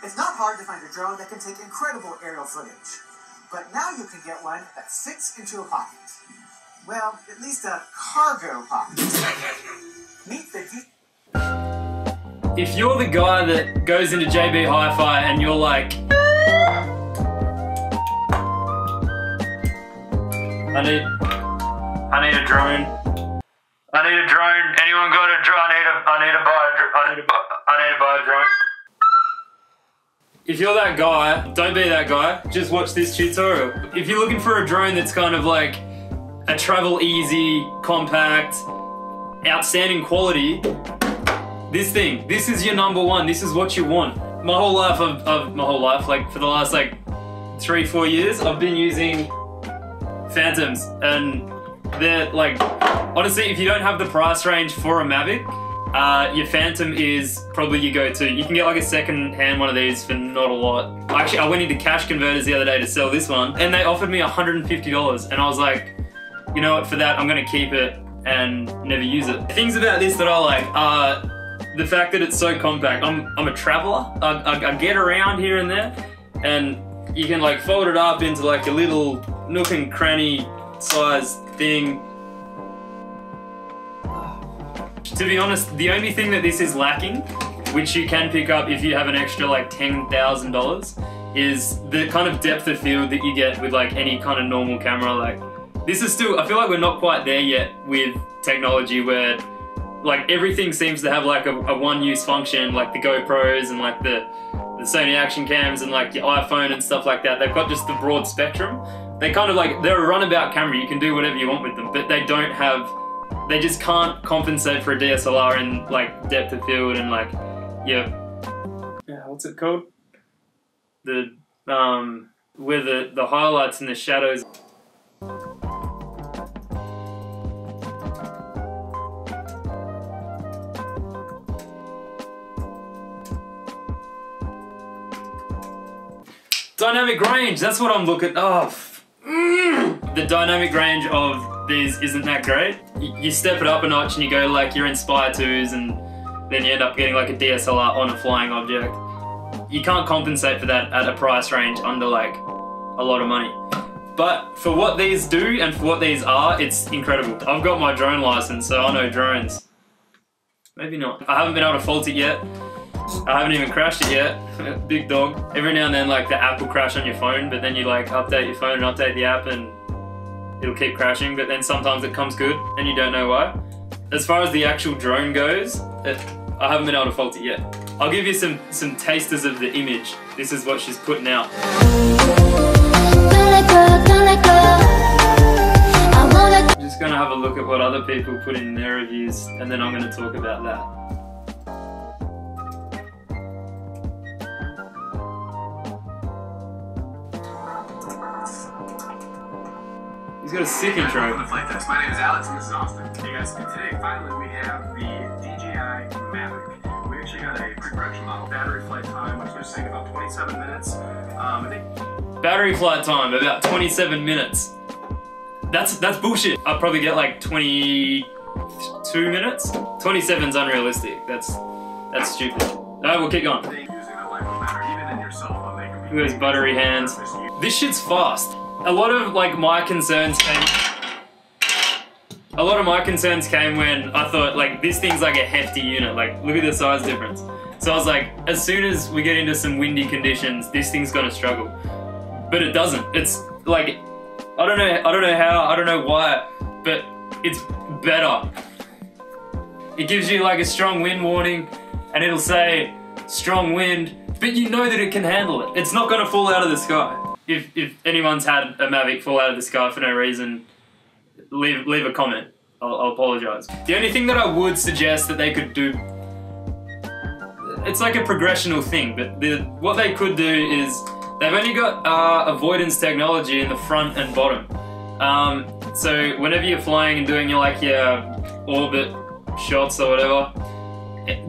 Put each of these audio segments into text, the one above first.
It's not hard to find a drone that can take incredible aerial footage. But now you can get one that fits into a pocket. Well, at least a cargo pocket. Meet the If you're the guy that goes into JB Hi-Fi and you're like, I need a drone. I need a drone. Anyone got a drone? I need to buy a drone. If you're that guy, don't be that guy. Just watch this tutorial. If you're looking for a drone that's kind of like a travel easy, compact, outstanding quality, this is your number one. This is what you want. My whole life, like for the last like 3-4 years, I've been using Phantoms, and they're like, honestly, if you don't have the price range for a Mavic, your Phantom is probably your go-to. You can get like a second-hand one of these for not a lot. Actually, I went into Cash Converters the other day to sell this one, and they offered me $150, and I was like, you know what, for that, I'm gonna keep it and never use it. Things about this that I like are the fact that it's so compact. I'm a traveler. I get around here and there, and you can like fold it up into like a little nook and cranny size thing. To be honest, the only thing that this is lacking, which you can pick up if you have an extra like $10,000, is the kind of depth of field that you get with like any kind of normal camera. Like, this is still, I feel like we're not quite there yet with technology where like everything seems to have like a one-use function, like the GoPros and like the Sony action cams and like your iPhone and stuff like that. They've got just the broad spectrum. They kind of like, they're a runabout camera. You can do whatever you want with them, but they don't have, they just can't compensate for a DSLR in like depth of field and like, yeah, what's it called? The, where the highlights and the shadows. Dynamic range, that's what I'm looking, The dynamic range of these isn't that great. You step it up a notch and you go like you're in Spy 2s, and then you end up getting like a DSLR on a flying object. You can't compensate for that at a price range under like a lot of money. But for what these do and for what these are, it's incredible. I've got my drone license, so I know drones. Maybe not. I haven't been able to fault it yet. I haven't even crashed it yet. Big dog. Every now and then like the app will crash on your phone, but then you like update your phone and update the app and it'll keep crashing, but then sometimes it comes good and you don't know why. As far as the actual drone goes, I haven't been able to fault it yet. I'll give you some tasters of the image. This is what she's putting out. I'm just gonna have a look at what other people put in their reviews, and then I'm gonna talk about that. He's got a sick intro. Welcome to Flight Test. My name is Alex and this is Austin. Hey guys, and today finally we have the Dji Mavic. We actually got a pre-production model. Battery flight time, which was saying about 27 minutes. I think battery flight time about 27 minutes. That's bullshit. I'll probably get like 22 minutes. 27's unrealistic. That's stupid. Alright, we'll keep going. using a LiPo battery, even in your cell phone, they can be. Look at those buttery hands. This shit's fast. A lot of like my concerns came when I thought like this thing's like a hefty unit, like look at the size difference. So I was like, as soon as we get into some windy conditions, this thing's gonna struggle. But it doesn't. It's like, I don't know how, I don't know why, but it's better. It gives you like a strong wind warning and it'll say strong wind, but you know that it can handle it. It's not gonna fall out of the sky. If anyone's had a Mavic fall out of the sky for no reason, leave a comment. I'll apologise. The only thing that I would suggest that they could do, it's like a progressional thing, but what they could do is, they've only got avoidance technology in the front and bottom. So whenever you're flying and doing your orbit shots or whatever,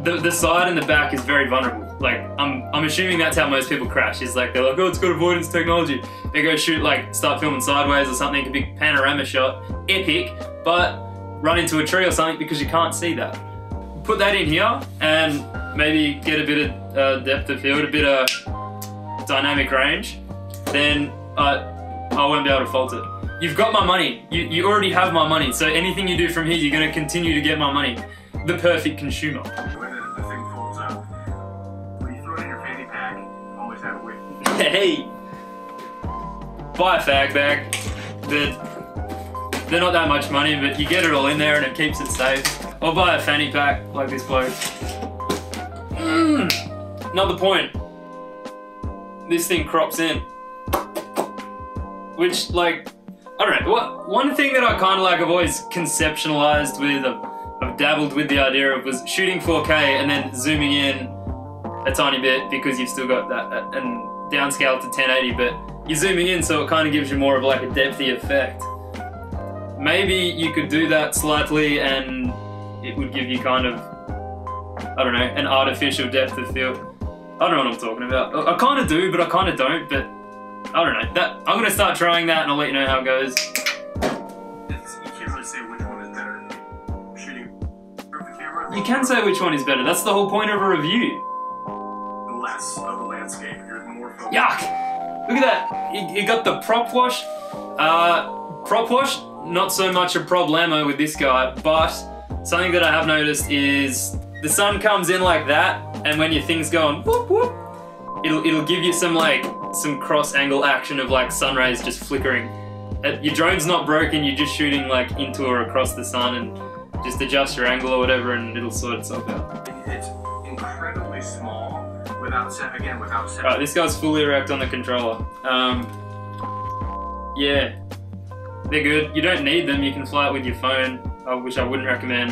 the side and the back is very vulnerable. Like, I'm assuming that's how most people crash. Is like, they're like, oh, it's got avoidance technology. They go shoot, like, start filming sideways or something, a big panorama shot, epic, but run into a tree or something because you can't see that. Put that in here, and maybe get a bit of depth of field, a bit of dynamic range, then I won't be able to fault it. You've got my money. You already have my money, so anything you do from here, you're going to continue to get my money. The perfect consumer. When the thing folds up, when you throw it in your fanny pack, always have it with you. Hey! Buy a fag bag. They're not that much money, but you get it all in there and it keeps it safe. Or buy a fanny pack like this bloke. Not the point. This thing crops in. Which, like, I don't know. One thing that I kind of like, I've always conceptualized with, I've dabbled with the idea of, was shooting 4K and then zooming in a tiny bit because you've still got that, and downscale to 1080, but you're zooming in so it kind of gives you more of like a depthy effect. Maybe you could do that slightly and it would give you kind of, I don't know, an artificial depth of field. I don't know what I'm talking about. I kind of do, but I kind of don't, but I don't know. I'm going to start trying that and I'll let you know how it goes. You can't really say which one is better. Shooting through the camera? You can say which one is better. That's the whole point of a review. Less of the landscape. You're more focused. Yuck! Look at that. You got the prop wash. Prop wash, not so much a problemo with this guy, but something that I have noticed is the sun comes in like that, and when your thing's going whoop whoop, it'll give you some cross angle action of like sun rays just flickering. Your drone's not broken, you're just shooting like into or across the sun, and just adjust your angle or whatever and it'll sort itself out. It's incredibly small without setting. Alright, this guy's fully erect on the controller. Yeah, they're good. You don't need them, you can fly it with your phone, which I wouldn't recommend.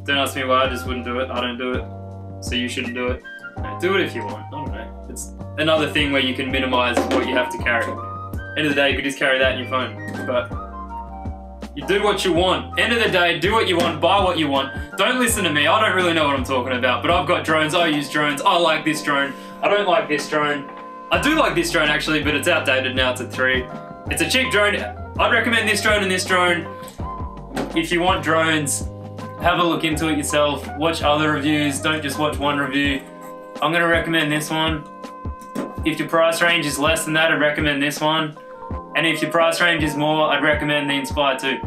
Don't ask me why, I just wouldn't do it. I don't do it, so you shouldn't do it. Do it if you want, I don't know. It's another thing where you can minimize what you have to carry. End of the day, you could just carry that in your phone, but you do what you want. End of the day, do what you want, buy what you want. Don't listen to me, I don't really know what I'm talking about, but I've got drones, I use drones, I like this drone, I don't like this drone. I do like this drone actually, but it's outdated now, it's a 3. It's a cheap drone. I'd recommend this drone and this drone. If you want drones, have a look into it yourself. Watch other reviews, don't just watch one review. I'm gonna recommend this one. If your price range is less than that, I'd recommend this one. And if your price range is more, I'd recommend the Inspire 2.